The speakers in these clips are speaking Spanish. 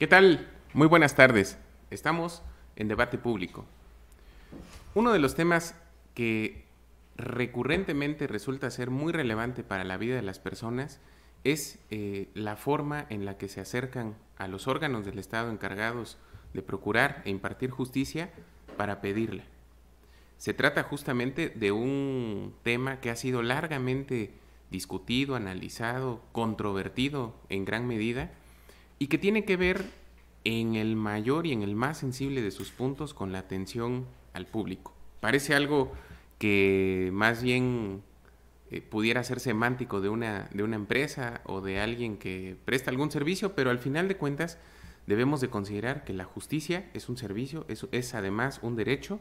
¿Qué tal? Muy buenas tardes. Estamos en debate público. Uno de los temas que recurrentemente resulta ser muy relevante para la vida de las personas es la forma en la que se acercan a los órganos del Estado encargados de procurar e impartir justicia para pedirla. Se trata justamente de un tema que ha sido largamente discutido, analizado, controvertido en gran medida y que tiene que ver en el mayor y en el más sensible de sus puntos con la atención al público. Parece algo que más bien pudiera ser semántico de una empresa o de alguien que presta algún servicio, pero al final de cuentas debemos de considerar que la justicia es un servicio, es además un derecho,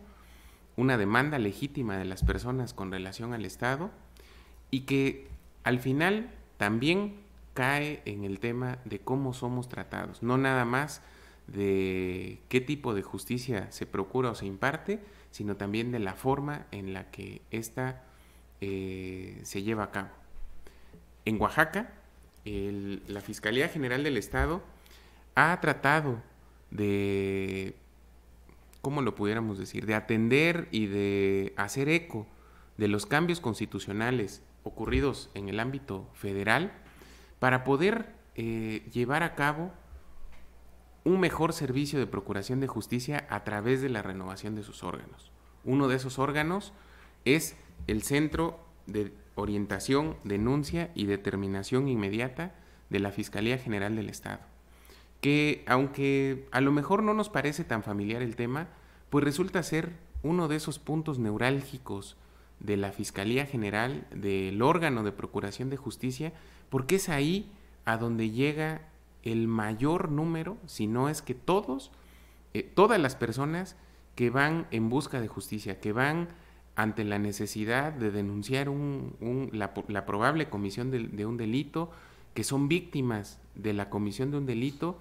una demanda legítima de las personas con relación al Estado y que al final también cae en el tema de cómo somos tratados, no nada más de qué tipo de justicia se procura o se imparte, sino también de la forma en la que ésta se lleva a cabo. En Oaxaca, la Fiscalía General del Estado ha tratado de, ¿cómo lo pudiéramos decir?, de atender y de hacer eco de los cambios constitucionales ocurridos en el ámbito federal para poder llevar a cabo un mejor servicio de procuración de justicia a través de la renovación de sus órganos. Uno de esos órganos es el Centro de Orientación, Denuncia y Determinación Inmediata de la Fiscalía General del Estado, que aunque a lo mejor no nos parece tan familiar el tema, pues resulta ser uno de esos puntos neurálgicos de la Fiscalía General, del órgano de procuración de justicia, porque es ahí a donde llega el mayor número, si no es que todas las personas que van en busca de justicia, que van ante la necesidad de denunciar la probable comisión de un delito, que son víctimas de la comisión de un delito,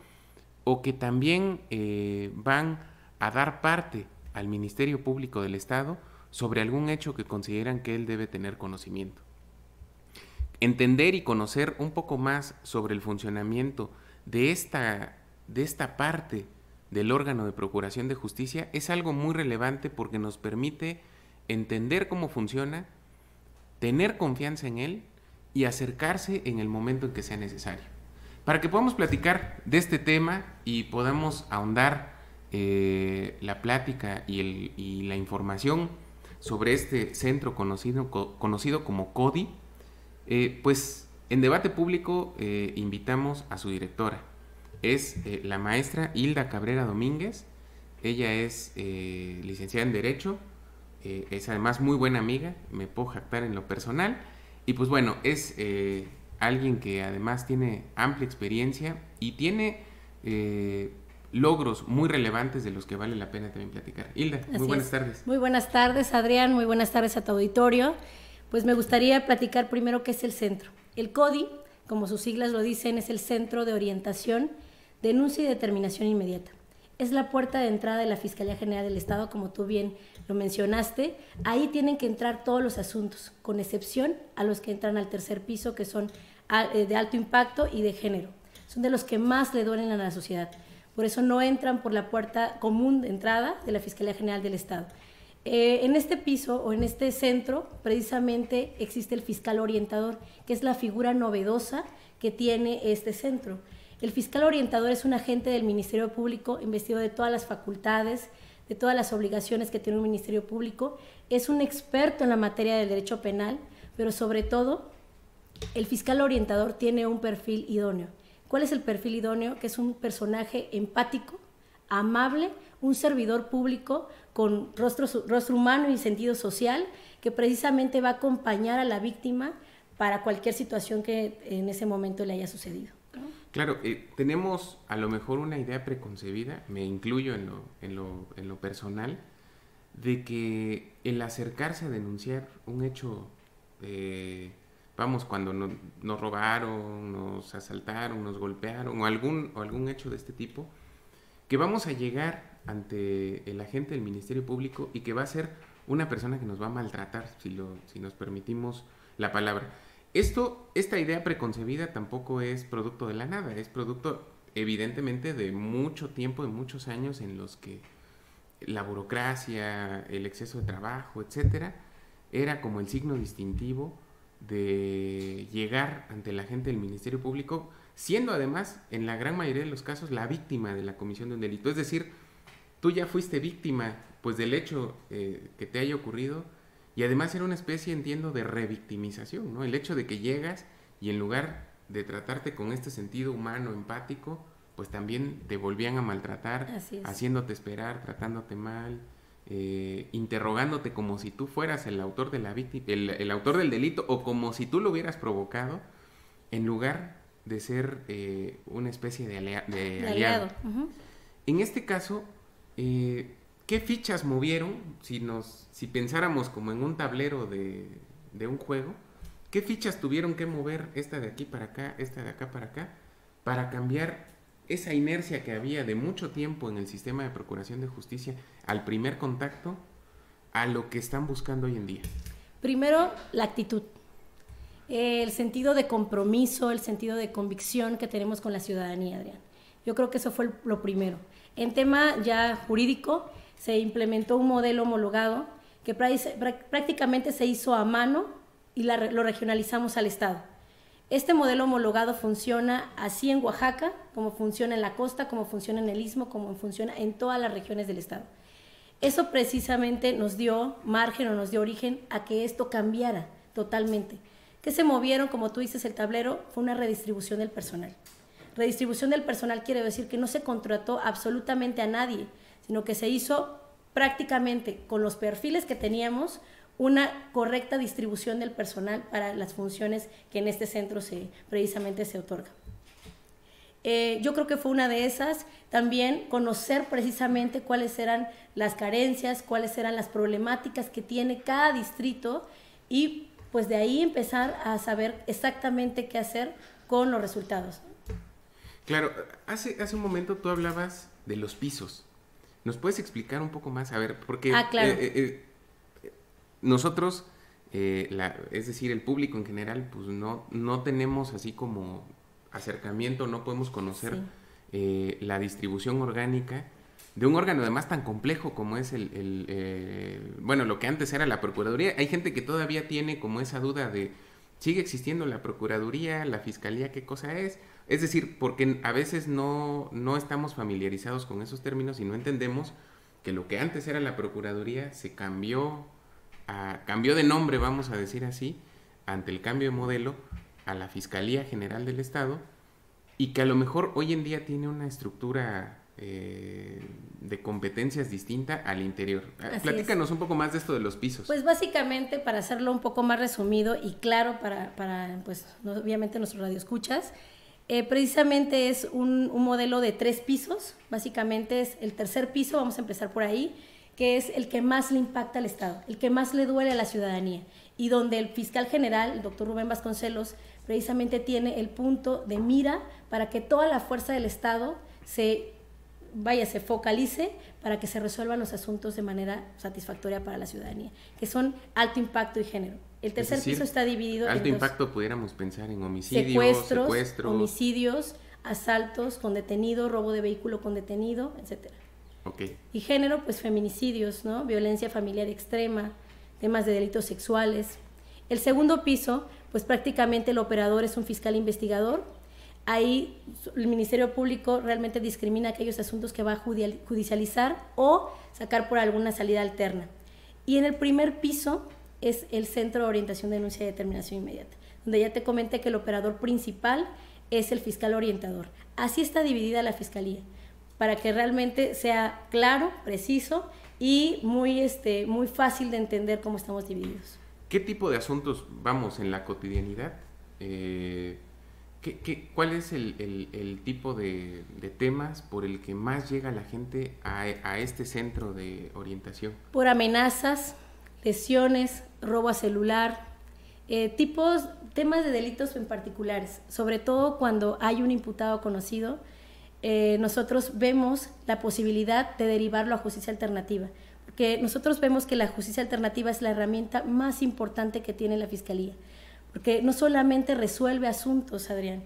o que también van a dar parte al Ministerio Público del Estado sobre algún hecho que consideran que él debe tener conocimiento. Entender y conocer un poco más sobre el funcionamiento de esta parte del órgano de procuración de justicia es algo muy relevante porque nos permite entender cómo funciona, tener confianza en él y acercarse en el momento en que sea necesario. Para que podamos platicar de este tema y podamos ahondar la plática y la información sobre este centro conocido como CODI, pues en debate público invitamos a su directora. Es la maestra Hilda Cabrera Domínguez. Ella es licenciada en Derecho, es además muy buena amiga, me puedo jactar en lo personal. Y pues bueno, es alguien que además tiene amplia experiencia y tiene logros muy relevantes de los que vale la pena también platicar. Hilda, muy buenas tardes. Muy buenas tardes, Adrián, muy buenas tardes a tu auditorio. Pues me gustaría platicar primero qué es el centro. El CODI, como sus siglas lo dicen, es el Centro de Orientación, Denuncia y Determinación Inmediata. Es la puerta de entrada de la Fiscalía General del Estado, como tú bien lo mencionaste. Ahí tienen que entrar todos los asuntos, con excepción a los que entran al tercer piso, que son de alto impacto y de género. Son de los que más le duelen a la sociedad. Por eso no entran por la puerta común de entrada de la Fiscalía General del Estado. En este piso o en este centro precisamente existe el fiscal orientador, que es la figura novedosa que tiene este centro. El fiscal orientador es un agente del Ministerio Público investido de todas las facultades, de todas las obligaciones que tiene un Ministerio Público. Es un experto en la materia del derecho penal, pero sobre todo el fiscal orientador tiene un perfil idóneo. ¿Cuál es el perfil idóneo? Que es un personaje empático, amable, un servidor público con rostro humano y sentido social, que precisamente va a acompañar a la víctima para cualquier situación que en ese momento le haya sucedido. Claro, tenemos a lo mejor una idea preconcebida, me incluyo en lo personal, de que el acercarse a denunciar un hecho, cuando nos robaron, nos asaltaron, nos golpearon o algún hecho de este tipo, que vamos a llegar ante el agente del Ministerio Público y que va a ser una persona que nos va a maltratar, si nos permitimos la palabra. Esta idea preconcebida tampoco es producto de la nada, es producto evidentemente de mucho tiempo, de muchos años en los que la burocracia, el exceso de trabajo, etcétera, era como el signo distintivo de llegar ante la gente del Ministerio Público, siendo además, en la gran mayoría de los casos, la víctima de la comisión de un delito. Es decir, tú ya fuiste víctima pues del hecho que te haya ocurrido, y además era una especie, entiendo, de revictimización, ¿no? El hecho de que llegas y en lugar de tratarte con este sentido humano, empático, pues también te volvían a maltratar, haciéndote esperar, tratándote mal, interrogándote como si tú fueras el autor de la víctima, el autor del delito, o como si tú lo hubieras provocado, en lugar de ser una especie de aliado. Uh-huh. En este caso, ¿qué fichas movieron? Si pensáramos como en un tablero de un juego, ¿qué fichas tuvieron que mover esta de aquí para acá, esta de acá para acá, para cambiar esa inercia que había de mucho tiempo en el sistema de procuración de justicia al primer contacto a lo que están buscando hoy en día? Primero, la actitud, el sentido de compromiso, el sentido de convicción que tenemos con la ciudadanía, Adrián. Yo creo que eso fue lo primero. En tema ya jurídico, se implementó un modelo homologado que prácticamente se hizo a mano y lo regionalizamos al Estado. Este modelo homologado funciona así en Oaxaca, como funciona en la costa, como funciona en el Istmo, como funciona en todas las regiones del Estado. Eso precisamente nos dio margen o nos dio origen a que esto cambiara totalmente. Que se movieron, como tú dices, el tablero, fue una redistribución del personal. Redistribución del personal quiere decir que no se contrató absolutamente a nadie, sino que se hizo prácticamente con los perfiles que teníamos una correcta distribución del personal para las funciones que en este centro precisamente se otorgan. Yo creo que fue una de esas, también conocer precisamente cuáles eran las carencias, cuáles eran las problemáticas que tiene cada distrito y pues de ahí empezar a saber exactamente qué hacer con los resultados. Claro, hace un momento tú hablabas de los pisos. ¿Nos puedes explicar un poco más? A ver, porque claro. Nosotros, es decir, el público en general, pues no tenemos así como acercamiento, no podemos conocer la distribución orgánica de un órgano además tan complejo como es bueno, lo que antes era la Procuraduría. Hay gente que todavía tiene como esa duda de, ¿sigue existiendo la Procuraduría, la Fiscalía, qué cosa es? Es decir, porque a veces no estamos familiarizados con esos términos y no entendemos que lo que antes era la Procuraduría se cambió de nombre, vamos a decir así, ante el cambio de modelo a la Fiscalía General del Estado, y que a lo mejor hoy en día tiene una estructura de competencias distinta al interior. Platícanos un poco más de esto de los pisos. Pues básicamente, para hacerlo un poco más resumido y claro para pues obviamente nuestros radioescuchas, precisamente es un modelo de 3 pisos. Básicamente es el tercer piso, vamos a empezar por ahí, que es el que más le impacta al Estado, el que más le duele a la ciudadanía, y donde el fiscal general, el doctor Rubén Vasconcelos, precisamente tiene el punto de mira para que toda la fuerza del Estado se focalice para que se resuelvan los asuntos de manera satisfactoria para la ciudadanía, que son alto impacto y género. El tercer piso está dividido en alto impacto, pudiéramos pensar en homicidios, secuestros, homicidios, asaltos con detenido, robo de vehículo con detenido, etcétera. Okay. Y género, pues feminicidios, ¿no? Violencia familiar extrema, temas de delitos sexuales. El segundo piso, pues prácticamente el operador es un fiscal investigador. Ahí el Ministerio Público realmente discrimina aquellos asuntos que va a judicializar o sacar por alguna salida alterna. Y en el primer piso es el Centro de Orientación, Denuncia y Determinación Inmediata, donde ya te comenté que el operador principal es el fiscal orientador. Así está dividida la Fiscalía, para que realmente sea claro, preciso y muy fácil de entender cómo estamos divididos. ¿Qué tipo de asuntos vamos en la cotidianidad? ¿Cuál es el tipo de temas por el que más llega la gente a este centro de orientación? Por amenazas, lesiones, robo a celular, temas de delitos en particulares, sobre todo cuando hay un imputado conocido. Nosotros vemos la posibilidad de derivarlo a justicia alternativa, porque nosotros vemos que la justicia alternativa es la herramienta más importante que tiene la Fiscalía, porque no solamente resuelve asuntos, Adrián,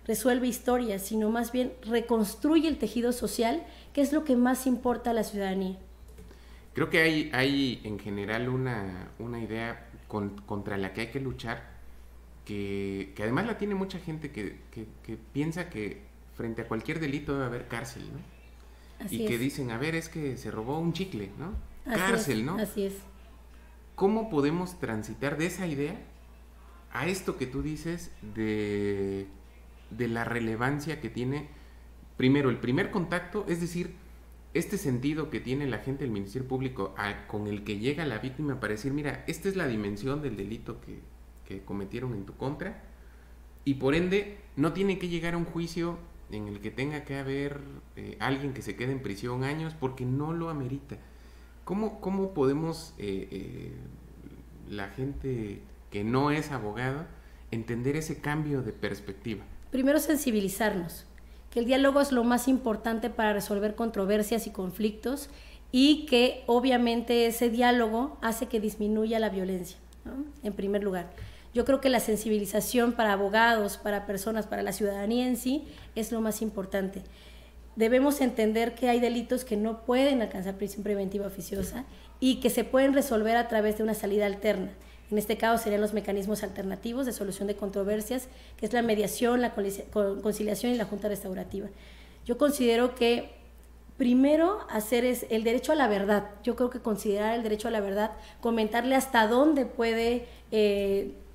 resuelve historias, sino más bien reconstruye el tejido social, que es lo que más importa a la ciudadanía. Creo que hay en general una idea contra la que hay que luchar, que además la tiene mucha gente que piensa que frente a cualquier delito debe haber cárcel, ¿no? Así y que es. dicen, a ver, es que se robó un chicle, ¿no? Así Cárcel, es, ¿no? Así es. ¿Cómo podemos transitar de esa idea a esto que tú dices de la relevancia que tiene, primero, el primer contacto, es decir, este sentido que tiene la gente del Ministerio Público con el que llega la víctima para decir, mira, esta es la dimensión del delito que cometieron en tu contra, y por ende no tiene que llegar a un juicio en el que tenga que haber alguien que se quede en prisión años porque no lo amerita. ¿Cómo podemos, la gente que no es abogada, entender ese cambio de perspectiva? Primero, sensibilizarnos, que el diálogo es lo más importante para resolver controversias y conflictos, y que obviamente ese diálogo hace que disminuya la violencia, ¿no? En primer lugar. Yo creo que la sensibilización para abogados, para personas, para la ciudadanía en sí, es lo más importante. Debemos entender que hay delitos que no pueden alcanzar prisión preventiva oficiosa y que se pueden resolver a través de una salida alterna. En este caso serían los mecanismos alternativos de solución de controversias, que es la mediación, la conciliación y la junta restaurativa. Yo considero que primero hacer es el derecho a la verdad. Yo creo que considerar el derecho a la verdad, comentarle hasta dónde puede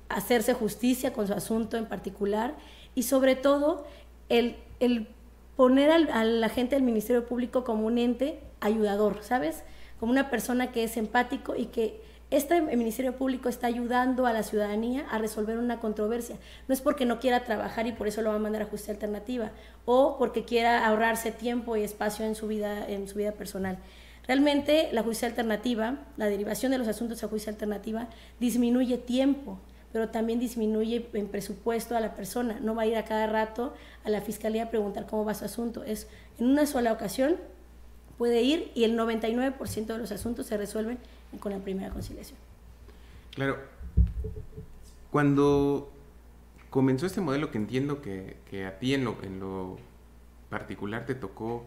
hacerse justicia con su asunto en particular, y sobre todo el poner a la gente del Ministerio Público como un ente ayudador, ¿sabes? Como una persona que es empático y que este Ministerio Público está ayudando a la ciudadanía a resolver una controversia. No es porque no quiera trabajar y por eso lo va a mandar a justicia alternativa, o porque quiera ahorrarse tiempo y espacio en su vida personal. Realmente la justicia alternativa, la derivación de los asuntos a justicia alternativa, disminuye tiempo, pero también disminuye en presupuesto a la persona. No va a ir a cada rato a la fiscalía a preguntar cómo va su asunto. Es en una sola ocasión, puede ir, y el 99% de los asuntos se resuelven con la primera conciliación. Claro. Cuando comenzó este modelo, que entiendo que a ti en lo particular te tocó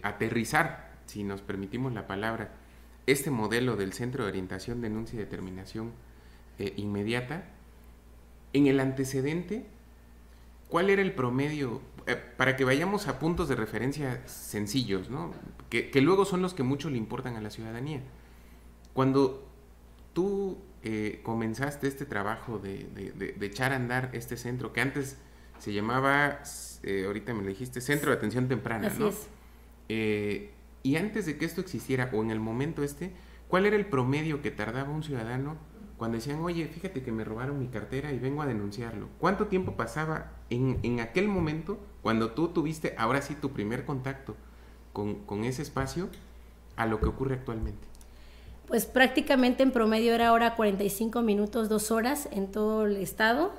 aterrizar, si nos permitimos la palabra, este modelo del Centro de Orientación, Denuncia y Determinación Inmediata, en el antecedente, ¿cuál era el promedio? Para que vayamos a puntos de referencia sencillos, ¿no? Que luego son los que mucho le importan a la ciudadanía. Cuando tú comenzaste este trabajo de echar a andar este centro, que antes se llamaba, ahorita me lo dijiste, Centro de Atención Temprana, Así ¿no? es. Y antes de que esto existiera, o en el momento ¿cuál era el promedio que tardaba un ciudadano cuando decían, oye, fíjate que me robaron mi cartera y vengo a denunciarlo? ¿Cuánto tiempo pasaba en aquel momento, cuando tú tuviste, ahora sí, tu primer contacto con ese espacio, a lo que ocurre actualmente? Pues prácticamente en promedio era ahora 45 minutos, 2 horas en todo el estado,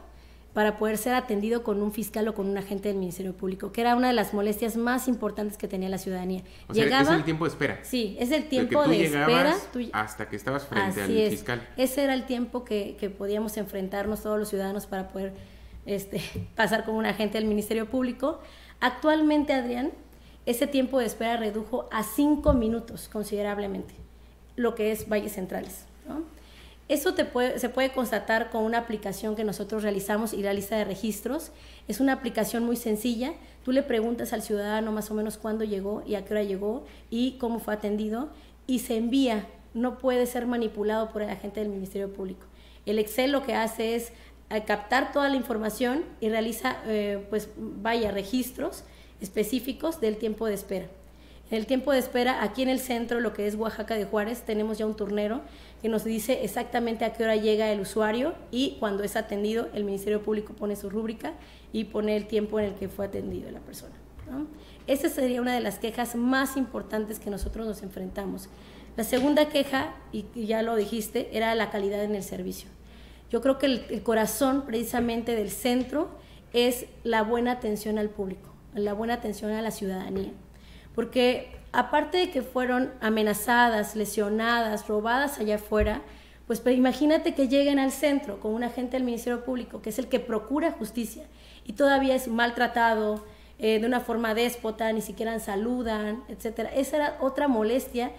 para poder ser atendido con un fiscal o con un agente del Ministerio Público, que era una de las molestias más importantes que tenía la ciudadanía. O sea, es el tiempo de espera. Sí, es el tiempo de espera. Hasta que estabas frente al fiscal. Ese era el tiempo que podíamos enfrentarnos todos los ciudadanos para poder pasar con un agente del Ministerio Público. Actualmente, Adrián, ese tiempo de espera redujo a 5 minutos considerablemente, lo que es Valles Centrales, ¿no? Eso se puede constatar con una aplicación que nosotros realizamos, y la lista de registros. Es una aplicación muy sencilla. Tú le preguntas al ciudadano más o menos cuándo llegó y a qué hora llegó y cómo fue atendido, y se envía. No puede ser manipulado por el agente del Ministerio Público. El Excel lo que hace es captar toda la información y realiza registros específicos del tiempo de espera. En el tiempo de espera, aquí en el centro, lo que es Oaxaca de Juárez, tenemos ya un turnero que nos dice exactamente a qué hora llega el usuario, y cuando es atendido, el Ministerio Público pone su rúbrica y pone el tiempo en el que fue atendido la persona, ¿no? Esa sería una de las quejas más importantes que nosotros nos enfrentamos. La segunda queja, y ya lo dijiste, era la calidad en el servicio. Yo creo que el corazón precisamente del centro es la buena atención al público, la buena atención a la ciudadanía. Porque aparte de que fueron amenazadas, lesionadas, robadas allá afuera, Pues pero imagínate que lleguen al centro con un agente del Ministerio Público, que es el que procura justicia, y todavía es maltratado, de una forma déspota, ni siquiera saludan, etcétera. Esa era otra molestia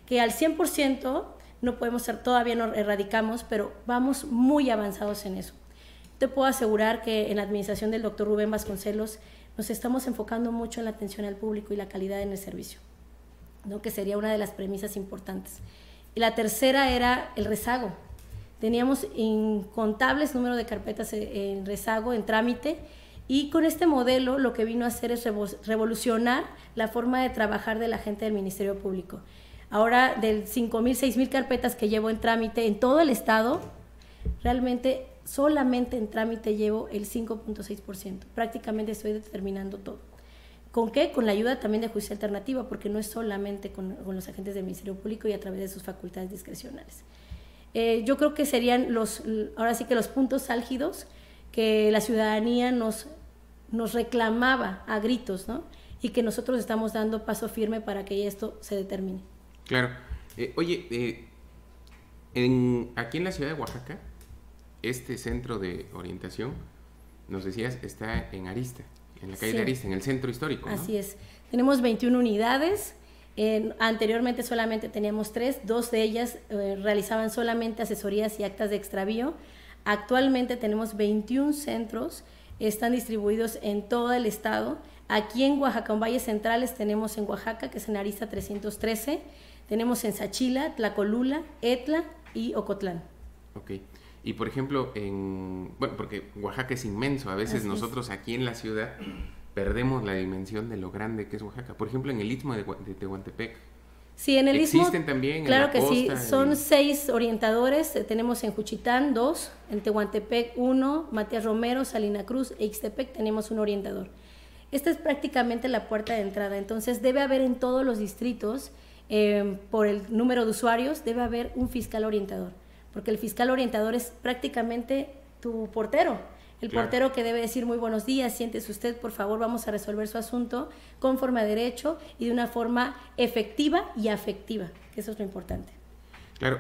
que al 100% no podemos ser, todavía no erradicamos, pero vamos muy avanzados en eso. Te puedo asegurar que en la administración del doctor Rubén Vasconcelos nos estamos enfocando mucho en la atención al público y la calidad en el servicio, ¿no? Que sería una de las premisas importantes. Y la tercera era el rezago. Teníamos incontables números de carpetas en rezago, en trámite, y con este modelo lo que vino a hacer es revolucionar la forma de trabajar de la gente del Ministerio Público. Ahora, de 5,000, 6,000 carpetas que llevo en trámite en todo el estado, realmente solamente en trámite llevo el 5.6%. Prácticamente estoy determinando todo. ¿Con qué? Con la ayuda también de Justicia Alternativa, porque no es solamente con los agentes del Ministerio Público y a través de sus facultades discrecionales. Yo creo que serían ahora sí que los puntos álgidos que la ciudadanía nos reclamaba a gritos, ¿no? Y que nosotros estamos dando paso firme para que esto se determine. Claro. Oye, aquí en la ciudad de Oaxaca, este centro de orientación, nos decías, está en Arista, en la calle de Arista, en el centro histórico, ¿no? Así es. Tenemos 21 unidades. Anteriormente solamente teníamos 3, 2 de ellas realizaban solamente asesorías y actas de extravío. Actualmente tenemos 21 centros, están distribuidos en todo el estado. Aquí en Oaxaca, en Valles Centrales, tenemos en Oaxaca, que es en Arista 313, tenemos en Sachila, Tlacolula, Etla y Ocotlán. Ok. Y por ejemplo, bueno, porque Oaxaca es inmenso, a veces nosotros aquí en la ciudad perdemos la dimensión de lo grande que es Oaxaca. Por ejemplo, en el Istmo de Tehuantepec. Sí, en el Istmo. ¿Existen también? Claro en la que costa, sí, son 6 orientadores, tenemos en Juchitán 2, en Tehuantepec 1, Matías Romero, Salina Cruz e Ixtepec tenemos un orientador. Esta es prácticamente la puerta de entrada, entonces debe haber en todos los distritos, por el número de usuarios, debe haber un fiscal orientador, porque el fiscal orientador es prácticamente tu portero. El portero que debe decir muy buenos días, siéntese usted, por favor, vamos a resolver su asunto conforme a derecho y de una forma efectiva y afectiva, que eso es lo importante. Claro,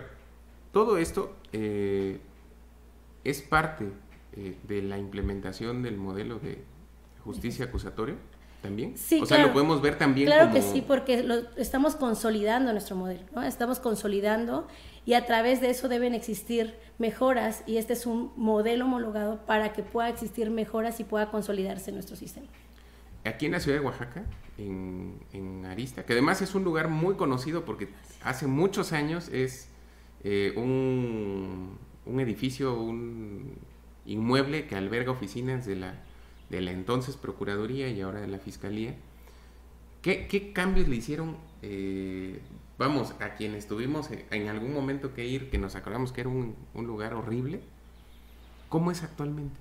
todo esto es parte de la implementación del modelo de justicia acusatoria también. Sí, o sea, lo podemos ver también claro como... que sí, porque estamos consolidando nuestro modelo, ¿no? Estamos consolidando y a través de eso deben existir mejoras y este es un modelo homologado para que pueda existir mejoras y pueda consolidarse nuestro sistema. Aquí en la ciudad de Oaxaca, en Arista, que además es un lugar muy conocido porque hace muchos años es un edificio, un inmueble que alberga oficinas de la entonces Procuraduría y ahora de la Fiscalía. ¿Qué cambios le hicieron, vamos, a quienes tuvimos en algún momento que ir, que nos acordamos que era un lugar horrible? ¿Cómo es actualmente?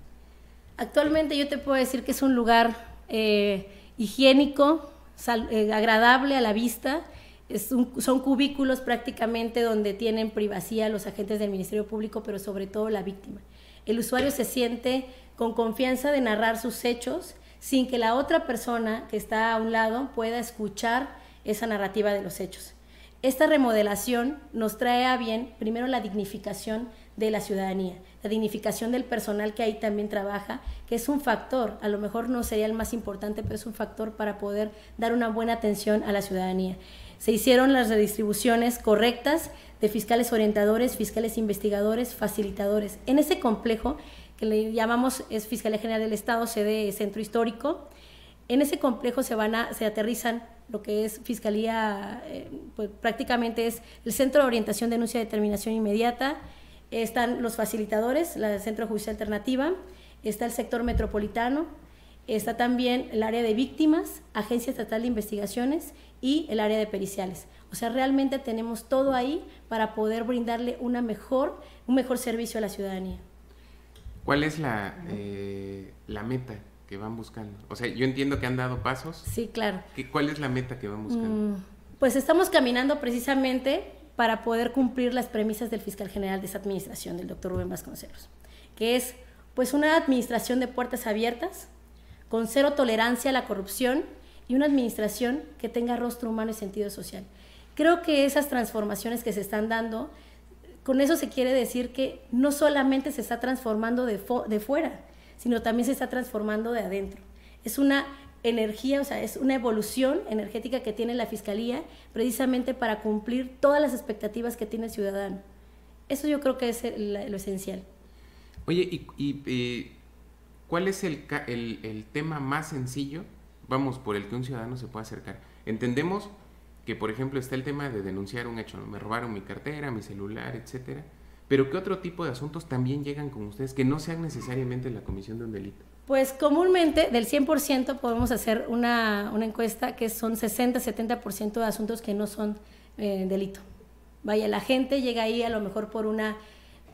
Actualmente yo te puedo decir que es un lugar higiénico, agradable a la vista. Son cubículos prácticamente donde tienen privacidad los agentes del Ministerio Público, pero sobre todo la víctima. El usuario se siente con confianza de narrar sus hechos sin que la otra persona que está a un lado pueda escuchar esa narrativa de los hechos. Esta remodelación nos trae a bien, primero, la dignificación de la ciudadanía, la dignificación del personal que ahí también trabaja, que es un factor, a lo mejor no sería el más importante, pero es un factor para poder dar una buena atención a la ciudadanía. Se hicieron las redistribuciones correctas de fiscales orientadores, fiscales investigadores, facilitadores. En ese complejo, que le llamamos es Fiscalía General del Estado, sede Centro Histórico, en ese complejo se aterrizan lo que es Fiscalía, pues prácticamente es el Centro de Orientación, Denuncia y Determinación Inmediata, están los facilitadores, el Centro de Justicia Alternativa, está el sector metropolitano, está también el área de víctimas, Agencia Estatal de Investigaciones y el área de periciales. O sea, realmente tenemos todo ahí para poder brindarle un mejor servicio a la ciudadanía. ¿Cuál es la meta que van buscando? O sea, yo entiendo que han dado pasos. Sí, claro. ¿Cuál es la meta que van buscando? Pues estamos caminando precisamente para poder cumplir las premisas del fiscal general de esa administración, del doctor Rubén Vasconcelos, que es pues una administración de puertas abiertas, con cero tolerancia a la corrupción y una administración que tenga rostro humano y sentido social. Creo que esas transformaciones que se están dando con eso se quiere decir que no solamente se está transformando de fuera, sino también se está transformando de adentro. Es una energía, o sea, es una evolución energética que tiene la Fiscalía precisamente para cumplir todas las expectativas que tiene el ciudadano. Eso yo creo que es lo esencial. Oye, ¿cuál es el tema más sencillo, vamos, por el que un ciudadano se puede acercar? Entendemos que, por ejemplo, está el tema de denunciar un hecho, ¿no? Me robaron mi cartera, mi celular, etcétera. Pero ¿qué otro tipo de asuntos también llegan con ustedes que no sean necesariamente la comisión de un delito? Pues comúnmente del 100% podemos hacer una encuesta que son 60-70% de asuntos que no son delito. Vaya, la gente llega ahí a lo mejor por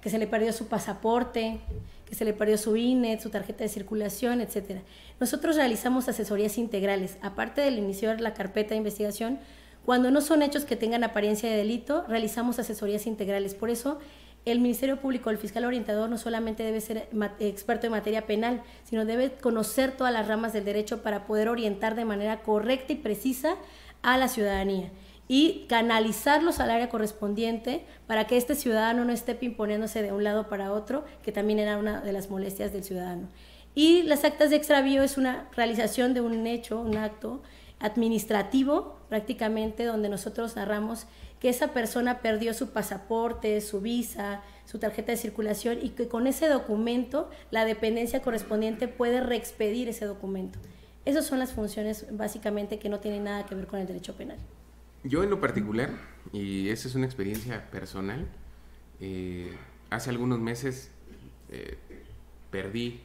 que se le perdió su pasaporte, que se le perdió su INE, su tarjeta de circulación, etcétera. Nosotros realizamos asesorías integrales. Aparte del iniciar la carpeta de investigación, cuando no son hechos que tengan apariencia de delito, realizamos asesorías integrales. Por eso, el Ministerio Público, el fiscal orientador, no solamente debe ser experto en materia penal, sino debe conocer todas las ramas del derecho para poder orientar de manera correcta y precisa a la ciudadanía y canalizarlos al área correspondiente para que este ciudadano no esté pimponeándose de un lado para otro, que también era una de las molestias del ciudadano. Y las actas de extravío es una realización de un hecho, un acto administrativo prácticamente, donde nosotros narramos que esa persona perdió su pasaporte, su visa, su tarjeta de circulación y que con ese documento la dependencia correspondiente puede reexpedir ese documento. Esas son las funciones básicamente que no tienen nada que ver con el derecho penal. Yo en lo particular, y esa es una experiencia personal, hace algunos meses perdí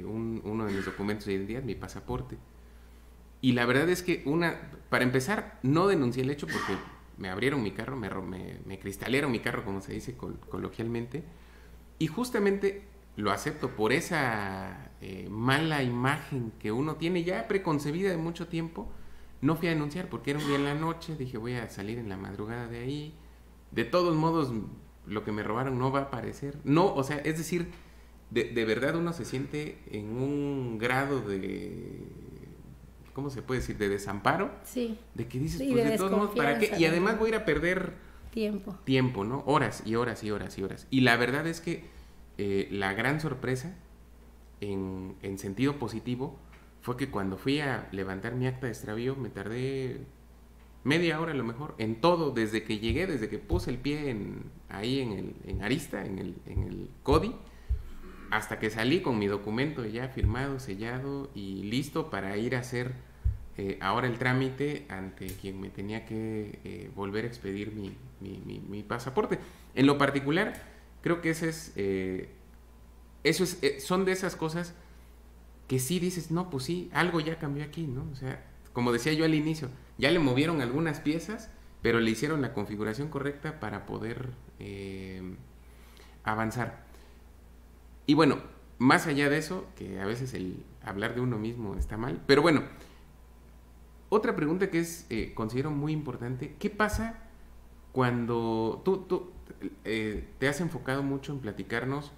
uno de mis documentos de identidad, mi pasaporte. Y la verdad es que para empezar, no denuncié el hecho porque me abrieron mi carro, me cristalearon mi carro, como se dice coloquialmente, y justamente lo acepto por esa mala imagen que uno tiene ya preconcebida de mucho tiempo. No fui a denunciar porque era un día en la noche, dije voy a salir en la madrugada de ahí, de todos modos lo que me robaron no va a aparecer, no, o sea, es decir, de verdad uno se siente en un grado de, ¿cómo se puede decir?, de desamparo, sí, de que dices, sí, pues de todos modos, ¿para qué? Y además voy a ir a perder tiempo, ¿no? Horas y horas y horas y horas. Y la verdad es que la gran sorpresa, en sentido positivo, fue que cuando fui a levantar mi acta de extravío, me tardé media hora a lo mejor, en todo, desde que llegué, desde que puse el pie ahí en Arista, en el CODI, hasta que salí con mi documento ya firmado, sellado y listo para ir a hacer ahora el trámite ante quien me tenía que volver a expedir mi pasaporte. En lo particular, creo que son de esas cosas que sí dices, no, pues sí, algo ya cambió aquí, ¿no? O sea, como decía yo al inicio, ya le movieron algunas piezas, pero le hicieron la configuración correcta para poder avanzar. Y bueno, más allá de eso, que a veces el hablar de uno mismo está mal, pero bueno, otra pregunta que considero muy importante, ¿qué pasa cuando tú te has enfocado mucho en platicarnos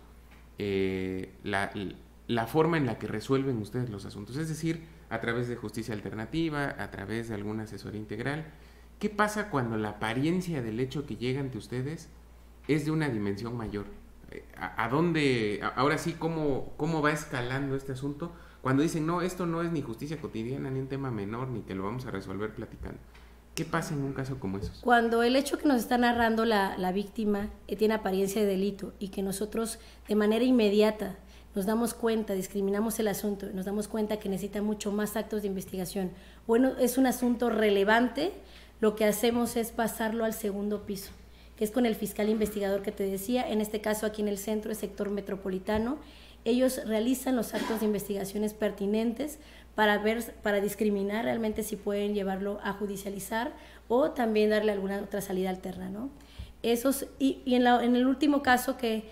la forma en la que resuelven ustedes los asuntos? Es decir, a través de justicia alternativa, a través de alguna asesoría integral. ¿Qué pasa cuando la apariencia del hecho que llega ante ustedes es de una dimensión mayor? ¿A dónde, ahora sí, cómo va escalando este asunto? Cuando dicen, no, esto no es ni justicia cotidiana, ni un tema menor, ni que lo vamos a resolver platicando. ¿Qué pasa en un caso como esos? Cuando el hecho que nos está narrando la víctima tiene apariencia de delito y que nosotros de manera inmediata nos damos cuenta, discriminamos el asunto, nos damos cuenta que necesita mucho más actos de investigación, bueno, es un asunto relevante, lo que hacemos es pasarlo al segundo piso, que es con el fiscal investigador que te decía, en este caso aquí en el centro, el sector metropolitano. Ellos realizan los actos de investigaciones pertinentes para discriminar realmente si pueden llevarlo a judicializar o también darle alguna otra salida alterna, ¿no? Y en el último caso que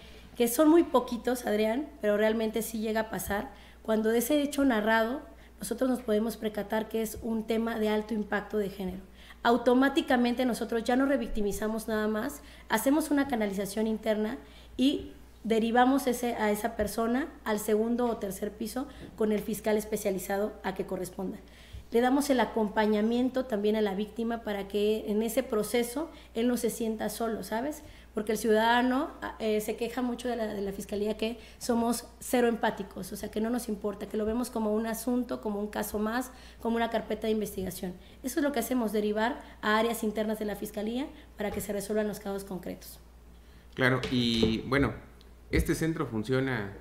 son muy poquitos, Adrián, pero realmente sí llega a pasar, cuando de ese hecho narrado, nosotros nos podemos percatar que es un tema de alto impacto de género. Automáticamente nosotros ya no revictimizamos nada más, hacemos una canalización interna y derivamos a esa persona al segundo o tercer piso con el fiscal especializado a que corresponda. le damos el acompañamiento también a la víctima para que en ese proceso él no se sienta solo, ¿sabes? Porque el ciudadano se queja mucho de la Fiscalía que somos cero empáticos, o sea, que no nos importa, que lo vemos como un asunto, como un caso más, como una carpeta de investigación. Eso es lo que hacemos, derivar a áreas internas de la Fiscalía para que se resuelvan los casos concretos. Claro, y bueno, este centro funciona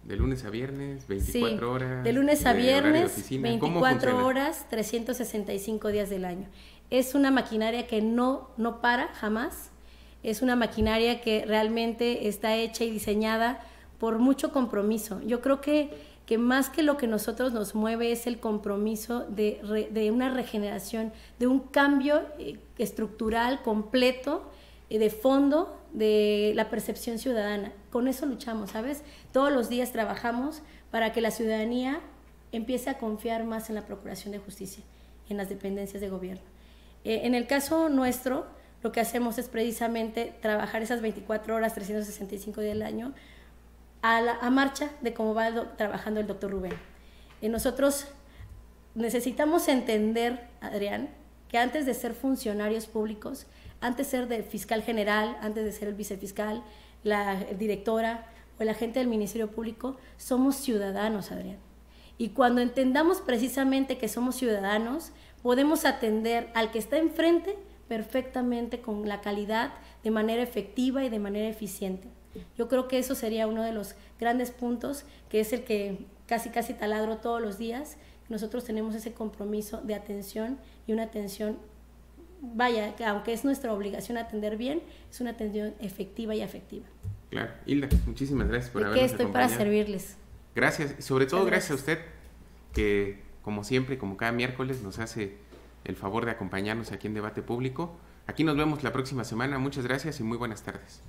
de lunes a viernes, 24 horas. De lunes a viernes, 24 horas, 365 días del año. Es una maquinaria que no para jamás. Es una maquinaria que realmente está hecha y diseñada por mucho compromiso. Yo creo que más que lo que nosotros nos mueve es el compromiso de una regeneración, de un cambio estructural completo, de fondo, de la percepción ciudadana. Con eso luchamos, ¿sabes? Todos los días trabajamos para que la ciudadanía empiece a confiar más en la Procuración de Justicia, en las dependencias de gobierno. En el caso nuestro, lo que hacemos es precisamente trabajar esas 24 horas, 365 días del año, a marcha de cómo va trabajando el doctor Rubén. Nosotros necesitamos entender, Adrián, que antes de ser funcionarios públicos, antes de ser del fiscal general, antes de ser el vicefiscal, la directora o el agente del Ministerio Público, somos ciudadanos, Adrián. Y cuando entendamos precisamente que somos ciudadanos, podemos atender al que está enfrente perfectamente con la calidad, de manera efectiva y de manera eficiente. Yo creo que eso sería uno de los grandes puntos, que es el que casi taladro todos los días. Nosotros tenemos ese compromiso de atención y una atención, vaya, que aunque es nuestra obligación atender bien, es una atención efectiva y afectiva. Claro. Hilda, muchísimas gracias por habernos acompañado. Estoy para servirles. Gracias, y sobre todo gracias a usted, que como siempre, como cada miércoles, nos hace el favor de acompañarnos aquí en Debate Público. Aquí nos vemos la próxima semana. Muchas gracias y muy buenas tardes.